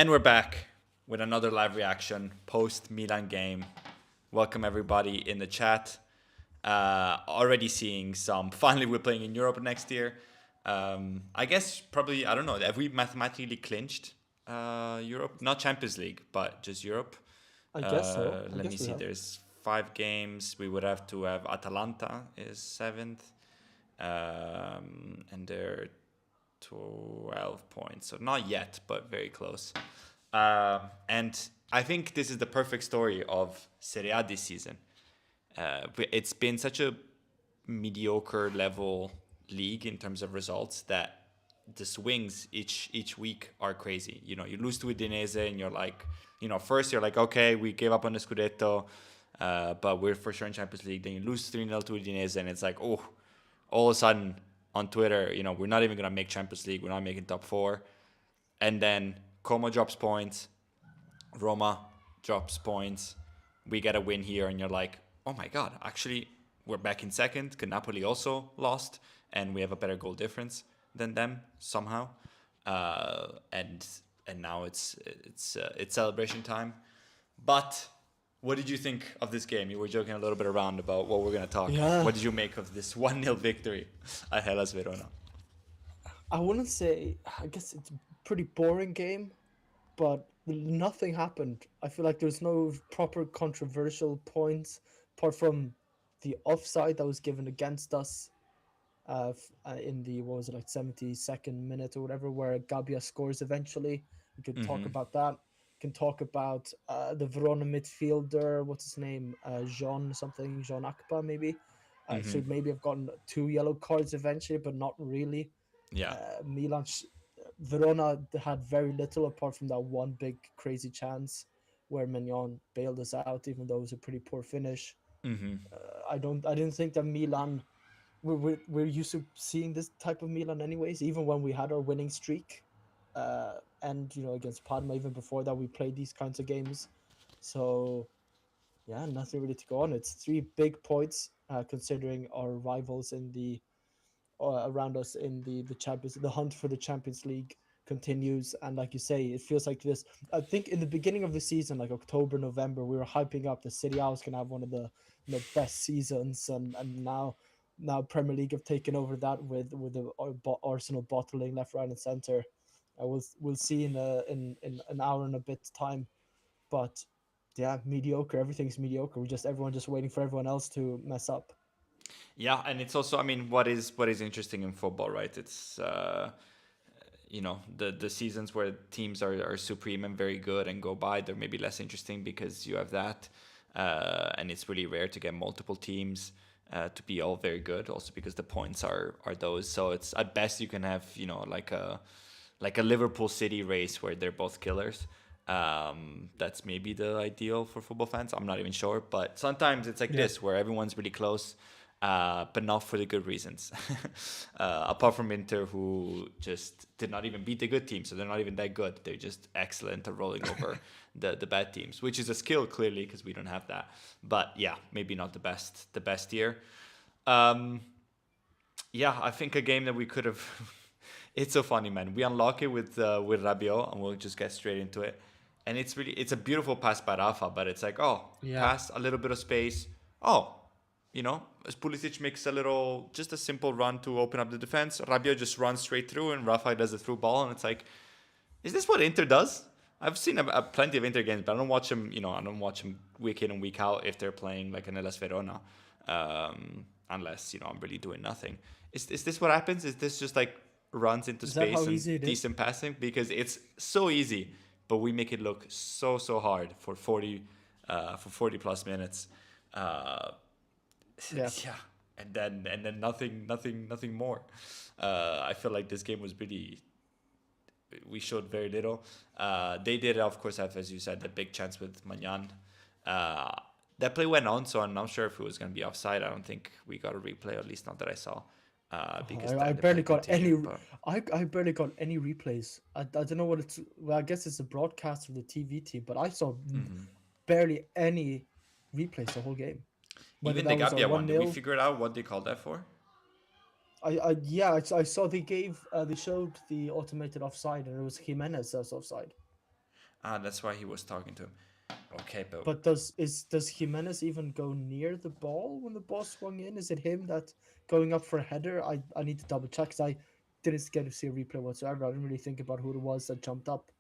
And we're back with another live reaction post Milan game. Welcome everybody in the chat. Already seeing some. Finally, we're playing in Europe next year. I guess probably, I don't know. Have we mathematically clinched Europe? Not Champions League, but just Europe. I guess so. I Let me guess we see. have. There's 5 games. We would have to have Atalanta is seventh, and they're 12 points. So not yet, but very close. And I think this is the perfect story of Serie A this season. It's been such a mediocre level league in terms of results that the swings each week are crazy. You know, you lose to Udinese and you're like, first you're like, okay, we gave up on the Scudetto, but we're for sure in Champions League. Then you lose 3-0 to Udinese and it's like, oh, all of a sudden on Twitter, we're not even going to make Champions League. We're not making top four. And then Como drops points. Roma drops points. We get a win here and you're like, oh my God, actually, we're back in second. Napoli also lost and we have a better goal difference than them somehow. And now it's celebration time. But what did you think of this game? You were joking a little bit around about what we're going to talk. Yeah. What did you make of this 1-0 victory at Hellas Verona? I wouldn't say. I guess it's a pretty boring game, but nothing happened. I feel like there's no proper controversial points apart from the offside that was given against us in the, what was it, like 72nd minute or whatever, where Gabbia scores eventually. We could talk about that. We can talk about the Verona midfielder, what's his name? Jean something, Jean Akpa maybe. Should maybe have gotten 2 yellow cards eventually, but not really. Yeah. Milan, Verona had very little apart from that one big crazy chance where Mignon bailed us out, even though it was a pretty poor finish. I didn't think that Milan. We're used to seeing this type of Milan anyways. Even when we had our winning streak, and against Parma, even before that, we played these kinds of games. So yeah, nothing really to go on. It's 3 big points, considering our rivals in the around us in the Champions. The hunt for the Champions League continues, and like you say, it feels like this. I think in the beginning of the season, like October, November, we were hyping up the City Owls can have one of the best seasons, and now Premier League have taken over that with the Arsenal bottling left, right, and center. We'll see in an hour and a bit time, but yeah, mediocre. Everything's mediocre. Everyone just waiting for everyone else to mess up. Yeah, and it's also, I mean, what is interesting in football, right? It's the seasons where teams are supreme and very good and go by, they're maybe less interesting because you have that, and it's really rare to get multiple teams to be all very good. Also because the points are those, so it's at best you can have like a Liverpool City race where they're both killers. That's maybe the ideal for football fans. I'm not even sure, but sometimes it's like this where everyone's really close. But not for the good reasons. Apart from Inter, who just did not even beat the good team, so they're not even that good. They're just excellent at rolling over the bad teams, which is a skill clearly because we don't have that. But yeah, maybe not the best year. Yeah, I think a game that we could have. It's so funny, man. We unlock it with Rabiot, and we'll just get straight into it. And it's a beautiful pass by Rafa, but it's like, oh, Yeah. pass, a little bit of space. Oh, as Pulisic makes just a simple run to open up the defense, Rabiot just runs straight through and Rafa does a through ball. And it's like, is this what Inter does? I've seen plenty of Inter games, but I don't watch them, I don't watch them week in and week out if they're playing like an Hellas Verona, unless, I'm really doing nothing. Is this what happens? Is this just like runs into Is that space how and easy it is? decent passing? Because it's so easy, but we make it look so hard for 40 plus minutes. Yeah. Yeah, and then nothing more. I feel like this game was really. We showed very little. They did, of course, have, as you said, the big chance with Magnan. That play went on, so I'm not sure if it was going to be offside. I don't think we got a replay, at least not that I saw. Because I the play barely got any. continued, but- I barely got any replays. I don't know what it's. Well, I guess it's a broadcast of the TV team, but I saw barely any replays the whole game. Whether Even the that was a Gabbia one, did we 1-0. figure out what they called that for? I saw they showed the automated offside and it was Jimenez that's offside. Ah, that's why he was talking to him. Okay, but But does Jimenez even go near the ball when the ball swung in? Is it him that going up for a header? I need to double check because I didn't get to see a replay whatsoever. I didn't really think about who it was that jumped up,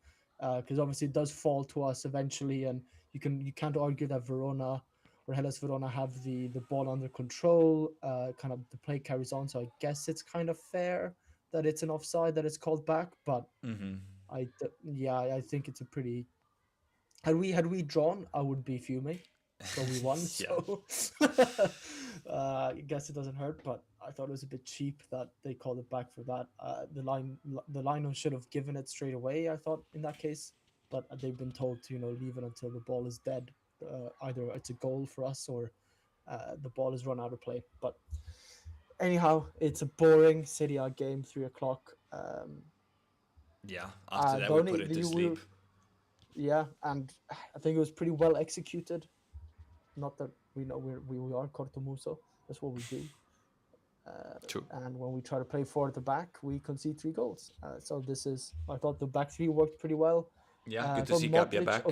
because obviously it does fall to us eventually, and you can't argue that Verona or Hellas Verona have the ball under control. Kind of the play carries on, so I guess it's kind of fair that it's an offside that it's called back. But yeah, I think it's a pretty had we drawn, I would be fuming, but we won, yeah. so I guess it doesn't hurt. But I thought it was a bit cheap that they called it back for that. The line should have given it straight away, I thought, in that case, but they've been told to leave it until the ball is dead. Either it's a goal for us or the ball is run out of play. But anyhow, it's a boring Serie A game, 3 o'clock. Yeah. After that, we put it to sleep. Yeah, and I think it was pretty well executed. Not that we know we are Cortomuso. That's what we do. True. And when we try to play forward at the back, we concede 3 goals. So I thought the back three worked pretty well. Yeah, I good to thought see Gabia back.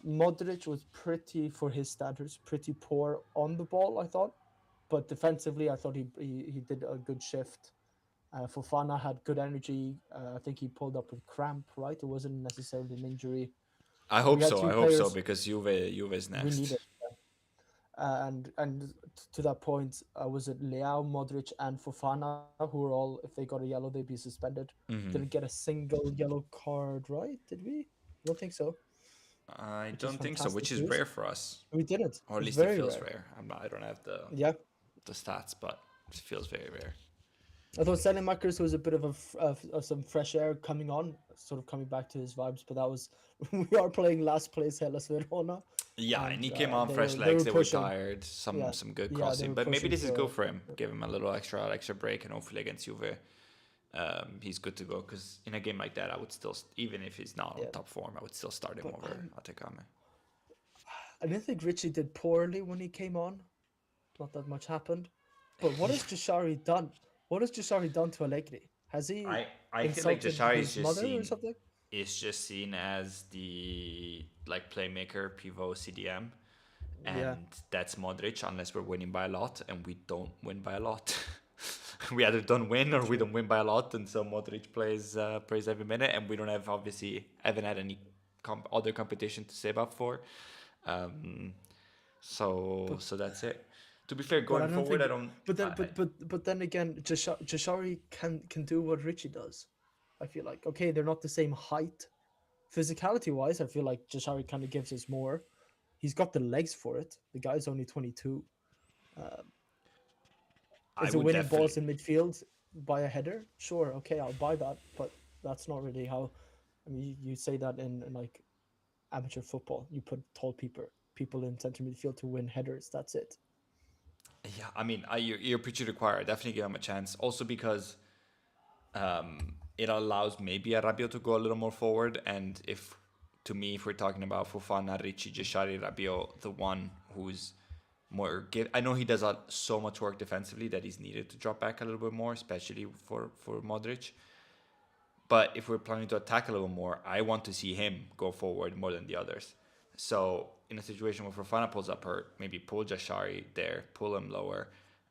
Modric was pretty, for his standards, pretty poor on the ball, I thought. But defensively, I thought he did a good shift. Fofana had good energy. I think he pulled up with cramp, right? It wasn't necessarily an injury. I hope We had so. three I hope so players because Juve's we next. needed. And to that point, was it Leao, Modric, and Fofana who were all, if they got a yellow, they'd be suspended. Didn't get a single yellow card, right? Did we? I don't think so. I Which is don't think so, which fantastic is news. rare for us, We didn't. or at It's least it very feels rare. rare. I don't have Yeah. the stats, but it feels very rare. I thought Selemakers was a bit of some fresh air coming on, sort of coming back to his vibes, but that was we are playing last place Hellas Verona, Yeah, and and he came on they fresh were they legs. were They were pushing. tired. Yeah, Some good yeah, they crossing, were but maybe pushing this is good for. for him. Give him a little extra break, and hopefully against Juve, he's good to go. Because in a game like that, I would still, even if he's not on Yeah, top form, I would still start him but over Atekame. I didn't think Richie did poorly when he came on. Not that much happened. But what has Jashari done? What has Jashari done to Allegri? Has he I feel like insulted Jashari his mother or something? is just seen as the like playmaker, pivot, CDM, Yeah, and that's Modric unless we're winning by a lot, and we don't win by a lot. We either don't win or we true. don't win by a lot, and so Modric plays every minute, and we don't have obviously haven't had any other competition to save up for. Um, But so that's it. To be fair, but I going don't forward, think. I don't. But then again, Jashari can do what Richie does. I feel like okay, they're not the same height, physicality wise. I feel like Jashari kind of gives us more. He's got the legs for it. The guy's only 22. Uh, I is it would winning definitely. balls in midfield by a header? Sure, okay, I'll buy that. But that's not really how. I mean, you say that in like amateur football. You put tall people in center midfield to win headers. That's it. Yeah, I mean, you're preaching to the choir. I definitely give him a chance. Also because it allows maybe a Rabiot to go a little more forward. And if, to me, if we're talking about Fofana, Ricci, Jeshari, Rabiot, the one who's more give. I know he does so much work defensively that he's needed to drop back a little bit more, especially for Modric. But if we're planning to attack a little more, I want to see him go forward more than the others. So in a situation where Fofana pulls up hurt, maybe pull Jashari there, pull him lower,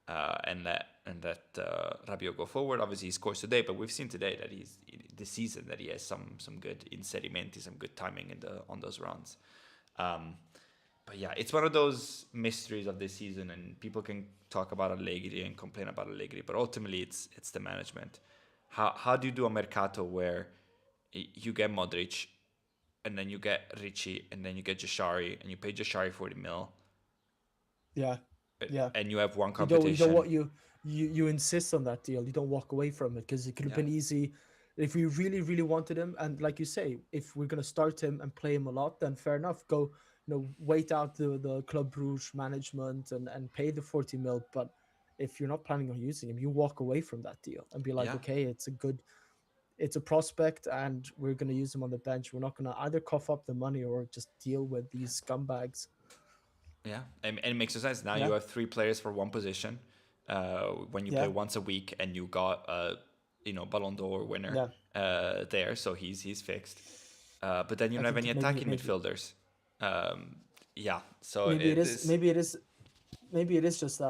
and let Rabiot go forward. Obviously, he scores today, but we've seen today that he's this season that he has some good inserimenti, some good timing on those runs. But yeah, it's one of those mysteries of this season, and people can talk about Allegri and complain about Allegri, but ultimately it's the management. How do you do a mercato where you get Modric, and then you get Ricci, and then you get Jashari, and you pay Jashari 40 mil, Yeah, yeah. and you have one You don't competition? what you insist on that deal. You don't walk away from it because it could have Yeah, been easy if we really wanted him. And like you say, if we're gonna start him and play him a lot, then fair enough. Go, wait out the Club Brugge management and pay the 40 mil. But if you're not planning on using him, you walk away from that deal and be like, yeah, okay, it's a prospect, and we're gonna use him on the bench. We're not gonna either cough up the money or just deal with these scumbags. yeah, and it makes sense. Now you Yeah, have three players for one position. When you play yeah, once a week, and you got Ballon d'Or winner yeah. there, so he's fixed. But then you I don't have think any attacking midfielders. Yeah, so maybe it it is is. maybe it is just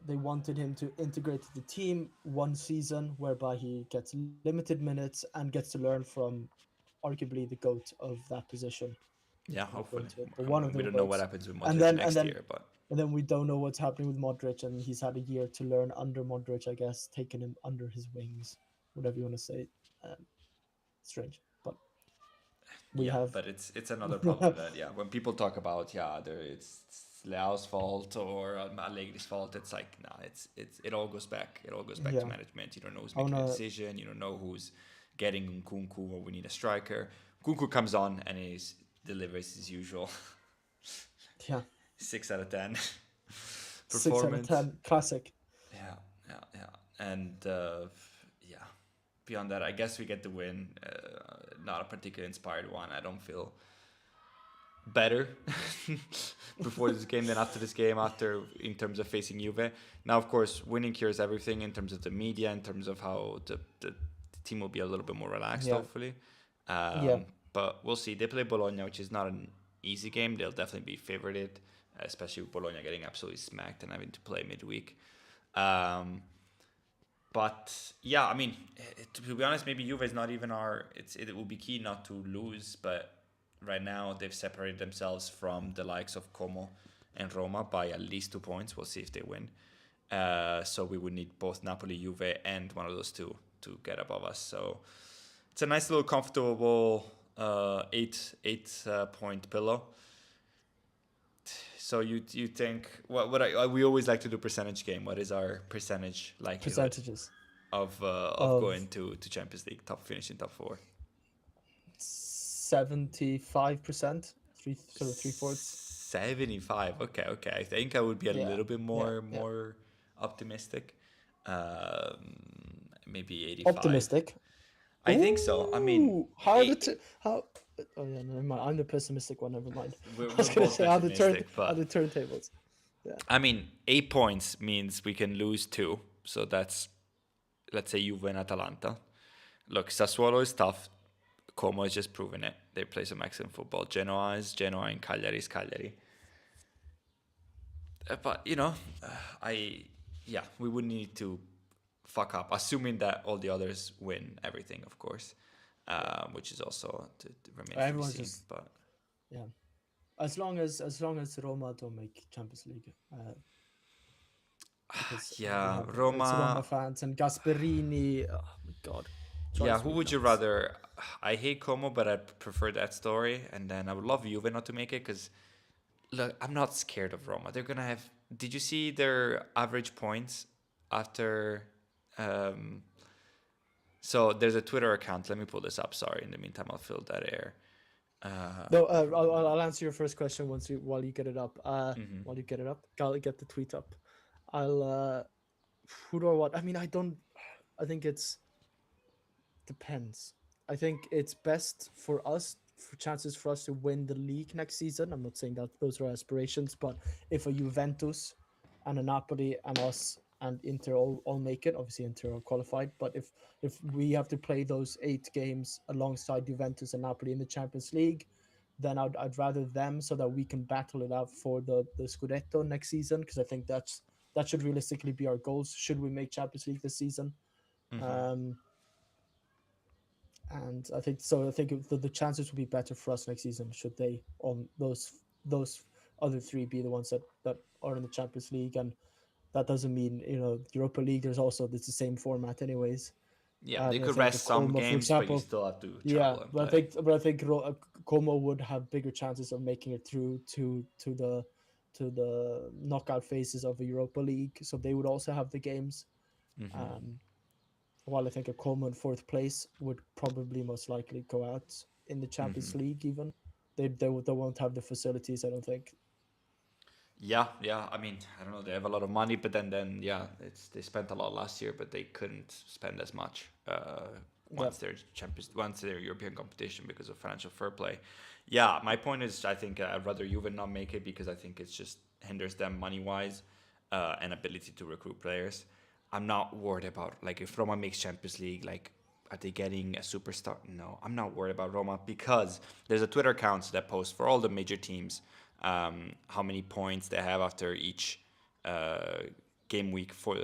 they wanted him to integrate the team one season, whereby he gets limited minutes and gets to learn from arguably the goat of that position. Yeah, Not go hopefully. into it, but one of We the don't know what goats. happens with And Modric then next year, but we don't know what's happening with Modric, and he's had a year to learn under Modric, I guess, taking him under his wings, whatever you want to say. Um, Strange, but we yeah, have but it's another problem that when people talk about it's Leao's fault or Allegri's fault, it's like nah, it all goes back. It all goes back to yeah. management. You don't know who's I making a wanna decision. You don't know who's getting Nkunku or we need a striker. Nkunku comes on and he delivers his usual yeah 6 out of 10 6 out of performance. 10 classic. Yeah, and yeah. Beyond that, I guess we get the win. Not a particularly inspired one. I don't feel better before this game than after this game. After in terms of facing Juve, now of course winning cures everything in terms of the media, in terms of how the team will be a little bit more relaxed, Yeah, hopefully. yeah, But we'll see. They play Bologna, which is not an easy game. They'll definitely be favorited, especially with Bologna getting absolutely smacked and having to play midweek. Um, but yeah, I mean, to be honest, maybe Juve is not even our. It will be key not to lose, but right now they've separated themselves from the likes of Como and Roma by at least 2 points. We'll see if they win. So we would need both Napoli, Juve, and one of those two to get above us. So it's a nice little comfortable eight point pillow. So you think we always like to do percentage game. What is our percentage likelihood percentages of of going to Champions League, finishing top four? 75%, three-fourths. 75. Okay. I think I would be a Yeah, little bit yeah, yeah. more optimistic. Maybe 85. Optimistic. I think so. I mean, Ooh, how? Oh yeah, never mind. I'm the pessimistic one. Never mind. I was we're gonna both say pessimistic, how the but turntables. Yeah. I mean, 8 points means we can lose two. So that's, let's say, Juve and Atalanta. Look, Sassuolo is tough. Como has just proven it. They play some excellent football. Genoa is Genoa and Cagliari is Cagliari. But I we would need to fuck up, assuming that all the others win everything, of course, Yeah. which is also to remains to be Everyone's seen. just But yeah. As long as Roma don't make Champions League, because we yeah, have it's Roma Roma. fans and Gasperini. Oh my god, Yeah, drives who me would you nuts. rather? I hate Como, but I prefer that story. And then I would love Juve not to make it because look, I'm not scared of Roma. They're gonna have. Did you see their average points after? Um, so there's a Twitter account. Let me pull this up. Sorry. In the meantime, I'll fill that air. No, Roma. I'll answer your first question while you get it up. Mm-hmm. While you get it up, I'll get the tweet up. I'll who do I want? I mean, I don't. I think it's depends. I think it's best for us for chances for us to win the league next season. I'm not saying that those are aspirations, but if a Juventus and a Napoli and us and Inter all make it, obviously Inter are qualified. But if we have to play those 8 games alongside Juventus and Napoli in the Champions League, then I'd rather them so that we can battle it out for the Scudetto next season, because I think that should realistically be our goals. Should we make Champions League this season? Mm-hmm. Um, and I think so. I think the chances would be better for us next season should they on those other three be the ones that are in the Champions League, and that doesn't mean Europa League. There's the same format anyways, Yeah, they and I could think a rest some Como, for games, but you example, still have to yeah, travel and but play. I think Como would have bigger chances of making it through to the knockout phases of the Europa League, so they would also have the games. Mm-hmm. Um, while I think a Como in fourth place would probably most likely go out in the Mm-hmm. Champions League. Even they won't have the facilities, I don't think. Yeah. I mean, I don't know. They have a lot of money, but then yeah, they spent a lot last year, but they couldn't spend as much Yeah, once they're European competition because of financial fair play. Yeah, my point is, I think I'd rather Juve not make it because I think it's just hinders them money wise and ability to recruit players. I'm not worried about like if Roma makes Champions League, like are they getting a superstar? No, I'm not worried about Roma because there's a Twitter account that posts for all the major teams how many points they have after each game week for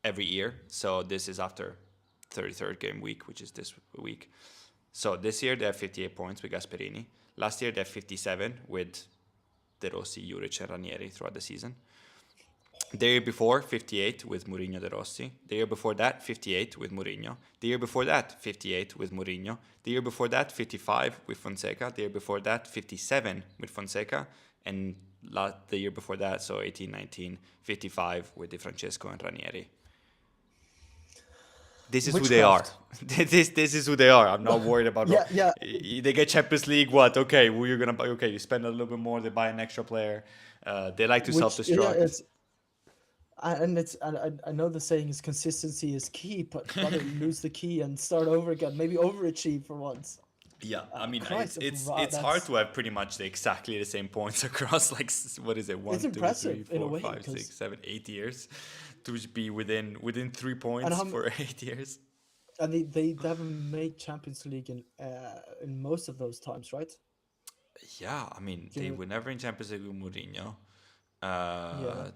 every year. So this is after 33rd game week, which is this week. So this year they have 58 points with Gasperini. Last year they have 57 with De Rossi, Juric, and Ranieri throughout the season. The year before, 58 with Mourinho, De Rossi. The year before that, 58 with Mourinho. The year before that, 58 with Mourinho. The year before that, 55 with Fonseca. The year before that, 57 with Fonseca. And the year before that, so 18, 19, 55 with Di Francesco and Ranieri. This is who they are. This is who they are. I'm not worried about. Yeah. They get Champions League. What? Okay, who you're gonna buy? Okay, you spend a little bit more. They buy an extra player. They like to self-destruct. I know the saying is consistency is key, but rather lose the key and start over again. Maybe overachieve for once. Yeah, I mean, it's hard to have pretty much exactly the same points across like what is it, 1, 2, 3, 4, 5, 6, 7, 8 years, to be within 3 points for 8 years. And they haven't made Champions League in most of those times, right? Yeah, I mean, they were never in Champions League with Mourinho.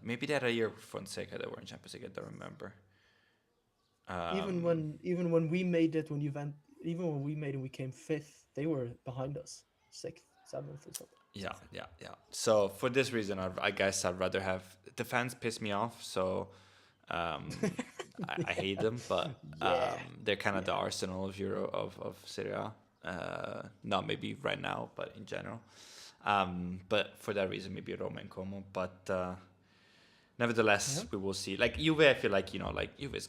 Maybe they had a year with Fonseca that were in Champions League. I don't remember. Even when we made it, even when we made it, we came 5th. They were behind us, 6th, 7th, or something. Yeah. So for this reason, I guess I'd rather have the fans piss me off. So I hate them, but they're kind of the Arsenal of of Serie A. Not maybe right now, but in general. But for that reason, maybe Roma and Como. But nevertheless, we will see. Like Juve, I feel like Juve is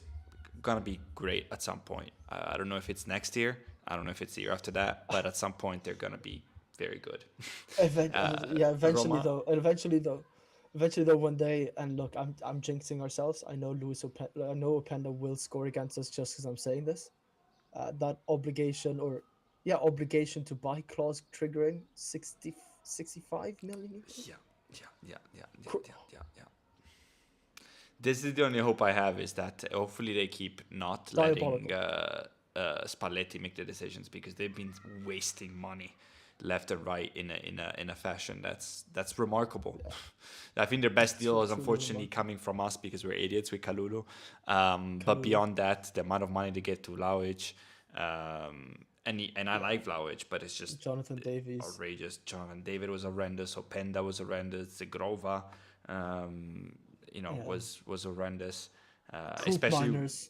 gonna be great at some point. I don't know if it's next year. I don't know if it's the year after that. But at some point, they're gonna be very good. Eventually though, one day. And look, I'm jinxing ourselves. I know Openda will score against us just because I'm saying this. That obligation to buy clause triggering 65 million. Yeah. This is the only hope I have, is that hopefully they keep not letting Spalletti make the decisions, because they've been wasting money left and right in a fashion that's remarkable. Yeah. I think their best deal is unfortunately coming from us because we're idiots with Kalulu. But beyond that, the amount of money they get to Vlahovic, and I like Vlahovic, but it's just Jonathan Davies outrageous. Jonathan David was horrendous. Openda was horrendous. Zagrova, was horrendous. Especially Miners.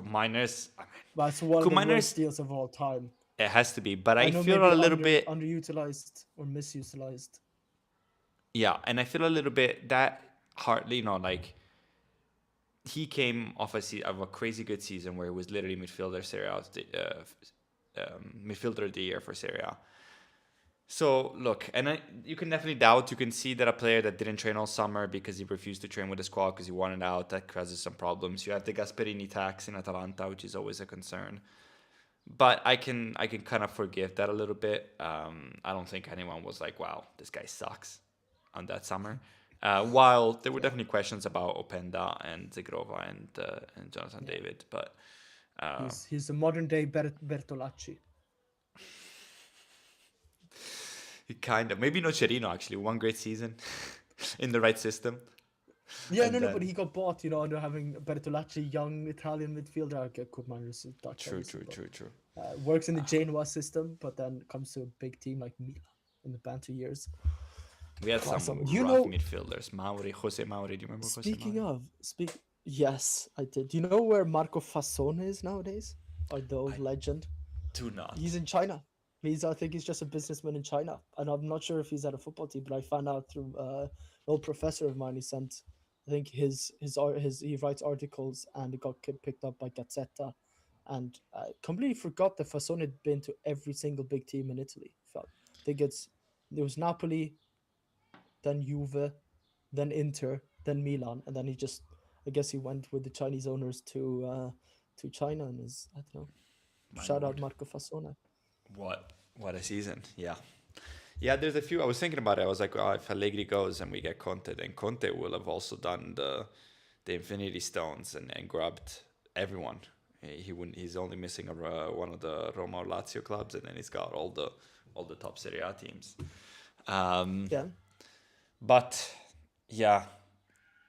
Miners. I mean, that's one of the worst deals of all time. It has to be, but I feel a little bit underutilized or misutilized. Yeah, and I feel a little bit that hardly, he came off of a crazy good season where he was literally midfielder of the year for Serie A. So look, and you can definitely doubt. You can see that a player that didn't train all summer because he refused to train with the squad because he wanted out, that causes some problems. You have the Gasperini tax in Atalanta, which is always a concern. But I can kind of forgive that a little bit. I don't think anyone was like, wow, this guy sucks on that summer. While there were definitely questions about Openda and Zagrova and Jonathan David. But he's the modern day Bertolacci. Kind of. Maybe Nocerino, actually. One great season in the right system. Yeah, but he got bought, and having Bertolacci, young Italian midfielder. True. Works in the Genoa system, but then comes to a big team like Milan in the banter years. We had some rough midfielders. Jose Mauri. Do you remember Jose Mauri? Yes, I did. Do you know where Marco Fassone is nowadays? Or the old legend? Do not. He's in China. I think he's just a businessman in China, and I'm not sure if he's at a football team. But I found out through an old professor of mine. He sent, I think he writes articles, and it got picked up by Gazzetta, and I completely forgot that Fassone had been to every single big team in Italy. I think there was Napoli, then Juve, then Inter, then Milan, and then I guess he went with the Chinese owners to China, and I don't know. Shout out Marco Fassone. What a season. Yeah, there's a few. I was thinking about it. I was like, if Allegri goes and we get Conte, then Conte will have also done the Infinity Stones and grabbed everyone He wouldn't. He's only missing one of the Roma or Lazio clubs, and then he's got all the top Serie A teams. Yeah. But yeah,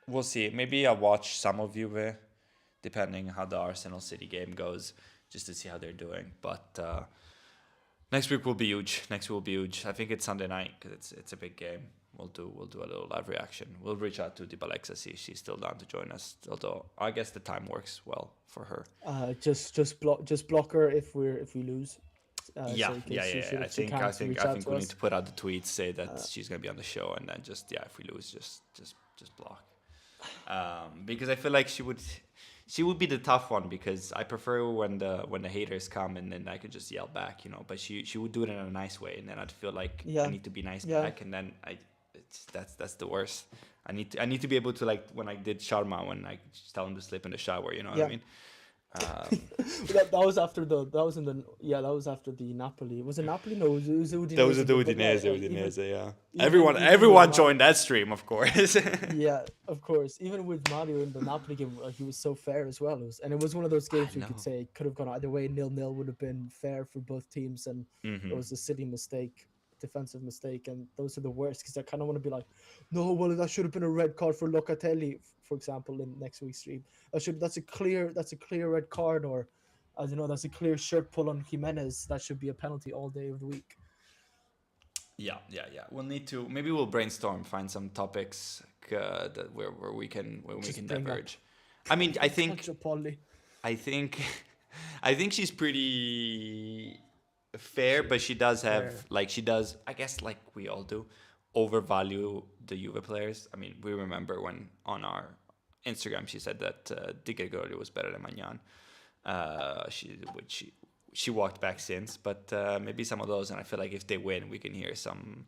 we'll see. Maybe I'll watch some of Juve, depending how the Arsenal City game goes, just to see how they're doing. But next week will be huge. I think it's Sunday night because it's a big game. We'll do a little live reaction. We'll reach out to Alexa, see if she's still down to join us. Although I guess the time works well for her. Just block her if we lose. Yeah. I think we need to put out the tweets, say that she's gonna be on the show, and then if we lose, just block. Because I feel like she would be the tough one, because I prefer when the haters come and then I could just yell back, But she would do it in a nice way, and then I'd feel like I need to be nice back, and then that's the worst. I need to be able to, like when I did Sharma, when I just tell him to slip in the shower, you know what I mean? that was after the Napoli. Was it Napoli? No, it was Udinese. That was the Udinese, yeah. Everyone joined that stream, of course. Yeah, of course. Even with Mario in the Napoli game, he was so fair as well. It was one of those games you could say could have gone either way. 0-0 would have been fair for both teams, and it was a silly mistake, defensive mistake, and those are the worst, because I kind of want to be like, no, well, that should have been a red card for Locatelli, for example, in next week's stream. That's a clear red card, or I don't know, that's a clear shirt pull on Jimenez. That should be a penalty all day of the week. Yeah. Maybe we'll brainstorm, find some topics that where we can diverge. I mean, I think she's pretty fair, but she does have I guess like we all do, overvalue the Juve players. I mean, we remember when on our Instagram she said that Di Gregorio was better than Magnan. She walked back since, but maybe some of those, and I feel like if they win, we can hear some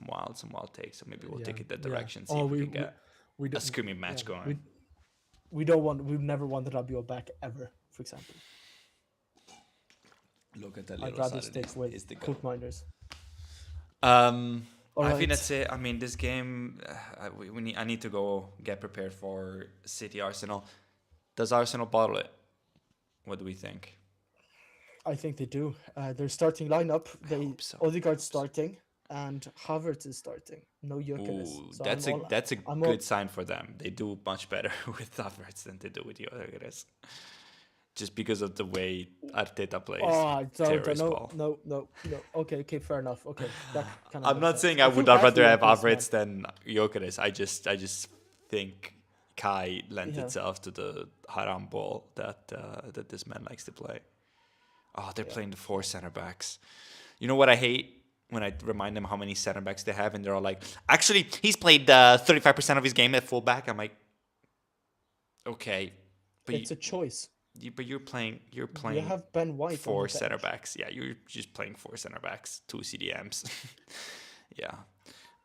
wild takes. So maybe we'll take it that direction. See if we can get a screaming match going. We've never wanted Rabiot back ever, for example. I'd rather stick with Koopmeiners. I think that's it. I mean, this game, I need to go get prepared for City Arsenal. Does Arsenal bottle it? What do we think? I think they do. Their starting lineup, Odegaard's starting and Havertz is starting. No Gyökeres. So that's a good sign for them. They do much better with Havertz than they do with Gyökeres. Just because of the way Arteta plays. No. Okay, fair enough. Okay, that kind of. I'm not saying I would rather have Havertz than Gyökeres. I just think Kai lent itself to the haram ball that this man likes to play. Oh, they're playing the 4 center backs. You know what I hate? When I remind them how many center backs they have, and they're all like, actually, he's played 35% of his game at fullback. I'm like, okay, but it's a choice. But you're playing. You have Ben White. 4 center backs. Yeah, you're just playing 4 center backs, 2 CDMs. Yeah.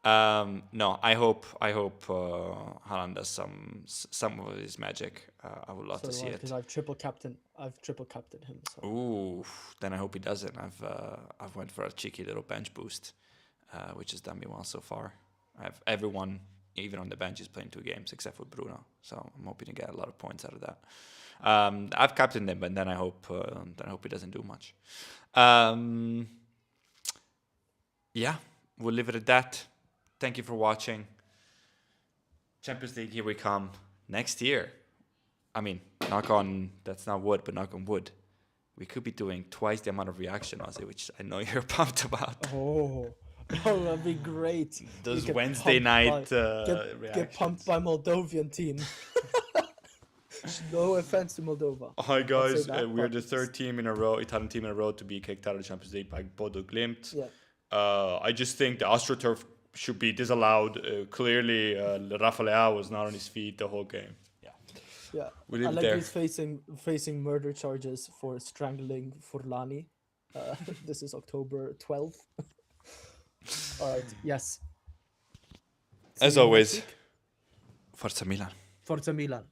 No, I hope Haaland does some of his magic. I would love to see it. Because I've triple captained him. So. Ooh, then I hope he doesn't. I've went for a cheeky little bench boost, which has done me well so far. I have everyone, even on the bench, is playing 2 games except for Bruno. So I'm hoping to get a lot of points out of that. I've captained him, but then I hope he doesn't do much. Yeah, we'll leave it at that. Thank you for watching. Champions League, here we come next year. I mean, that's not wood, but knock on wood. We could be doing twice the amount of reaction, Ozzy, which I know you're pumped about. Oh, that'd be great. Those Wednesday night reactions. Get pumped by Moldovan team. No offense to Moldova. Hi guys, we're the 3rd team in a row, Italian team in a row to be kicked out of the Champions League by Bodo Glimt. Yeah. I just think the AstroTurf should be disallowed. Clearly, Rafa Leao was not on his feet the whole game. Yeah. He's facing murder charges for strangling Furlani. This is October 12th. All right. Yes. As always, Forza Milan. Forza Milan.